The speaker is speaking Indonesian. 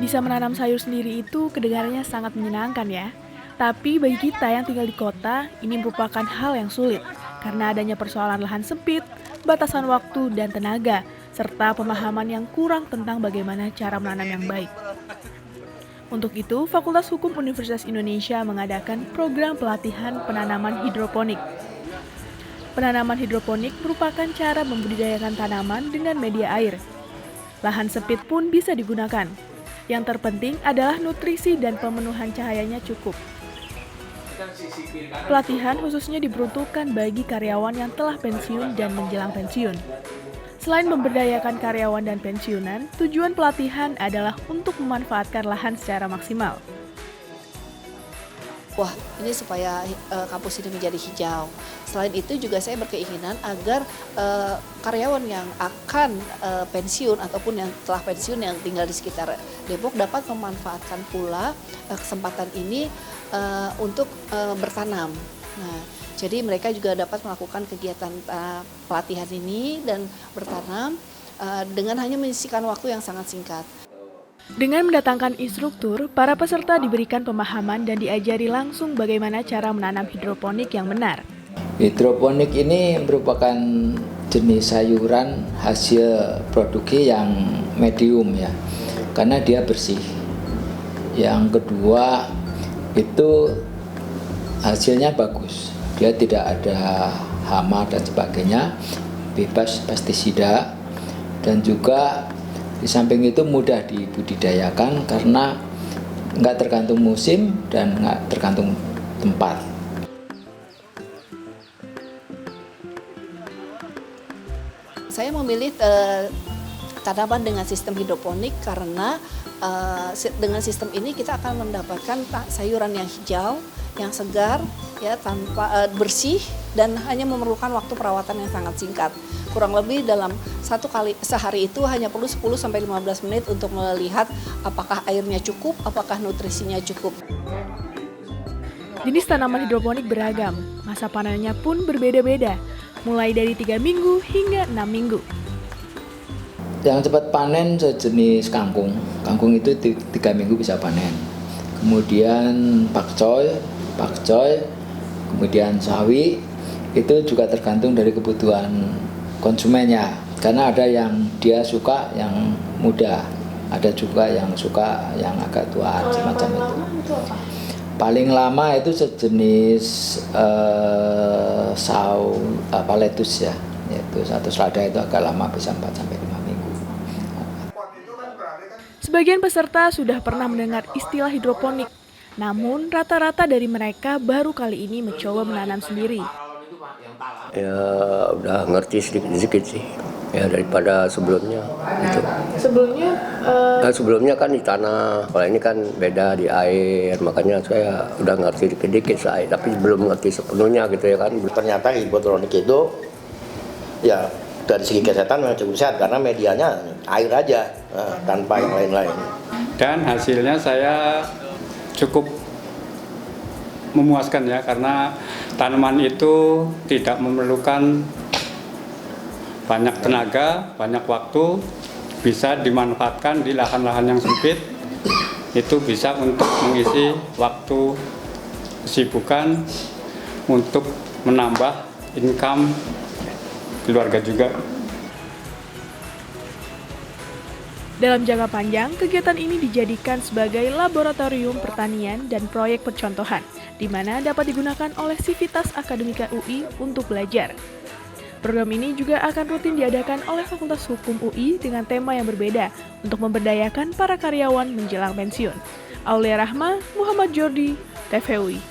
Bisa menanam sayur sendiri itu kedengarannya sangat menyenangkan ya. Tapi bagi kita yang tinggal di kota, ini merupakan hal yang sulit. Karena adanya persoalan lahan sempit, batasan waktu dan tenaga, serta pemahaman yang kurang tentang bagaimana cara menanam yang baik. Untuk itu, Fakultas Hukum Universitas Indonesia mengadakan program pelatihan penanaman hidroponik. Penanaman hidroponik merupakan cara membudidayakan tanaman dengan media air. Lahan sempit pun bisa digunakan. Yang terpenting adalah nutrisi dan pemenuhan cahayanya cukup. Pelatihan khususnya diperuntukkan bagi karyawan yang telah pensiun dan menjelang pensiun. Selain memberdayakan karyawan dan pensiunan, tujuan pelatihan adalah untuk memanfaatkan lahan secara maksimal. Wah, ini supaya kampus ini menjadi hijau. Selain itu juga saya berkeinginan agar karyawan yang akan pensiun ataupun yang telah pensiun yang tinggal di sekitar Depok dapat memanfaatkan pula kesempatan ini untuk bertanam. Nah, jadi mereka juga dapat melakukan kegiatan pelatihan ini dan bertanam dengan hanya menyisihkan waktu yang sangat singkat. Dengan mendatangkan instruktur, para peserta diberikan pemahaman dan diajari langsung bagaimana cara menanam hidroponik yang benar. Hidroponik ini merupakan jenis sayuran hasil produksi yang medium ya, karena dia bersih. Yang kedua itu hasilnya bagus, dia tidak ada hama dan sebagainya, bebas pestisida, dan juga di samping itu mudah dibudidayakan karena nggak tergantung musim dan nggak tergantung tempat. Saya memilih tanaman dengan sistem hidroponik karena dengan sistem ini kita akan mendapatkan sayuran yang hijau, yang segar, ya tanpa bersih dan hanya memerlukan waktu perawatan yang sangat singkat. Kurang lebih dalam sehari itu hanya perlu 10-15 menit untuk melihat apakah airnya cukup, apakah nutrisinya cukup. Jenis tanaman hidroponik beragam, masa panennya pun berbeda-beda, mulai dari 3 minggu hingga 6 minggu. Yang cepat panen sejenis kangkung. Kangkung itu 3 minggu bisa panen. Kemudian pakcoy, kemudian sawi, itu juga tergantung dari kebutuhan konsumennya. Karena ada yang dia suka yang muda, ada juga yang suka yang agak tua, semacam itu. Paling lama itu sejenis lettuce ya, yaitu satu selada itu agak lama, bisa 4-5 minggu. Sebagian peserta sudah pernah mendengar istilah hidroponik, namun rata-rata dari mereka baru kali ini mencoba menanam sendiri. Ya udah ngerti sedikit-sedikit sih, ya daripada sebelumnya gitu. Sebelumnya kan di tanah, kalau ini kan beda di air, makanya saya udah ngerti dikit-dikit saya, tapi belum ngerti sepenuhnya gitu ya kan. Ternyata hidroponik itu ya dari segi kesehatan memang cukup sehat karena medianya air aja, tanpa yang lain-lain. Dan hasilnya saya cukup memuaskan ya, karena tanaman itu tidak memerlukan banyak tenaga, banyak waktu, bisa dimanfaatkan di lahan-lahan yang sempit. Itu bisa untuk mengisi waktu kesibukan, untuk menambah income keluarga juga. Dalam jangka panjang, kegiatan ini dijadikan sebagai laboratorium pertanian dan proyek percontohan, di mana dapat digunakan oleh Sivitas Akademika UI untuk belajar. Program ini juga akan rutin diadakan oleh Fakultas Hukum UI dengan tema yang berbeda untuk memberdayakan para karyawan menjelang pensiun. Aulia Rahma, Muhammad Jordi, TVUI.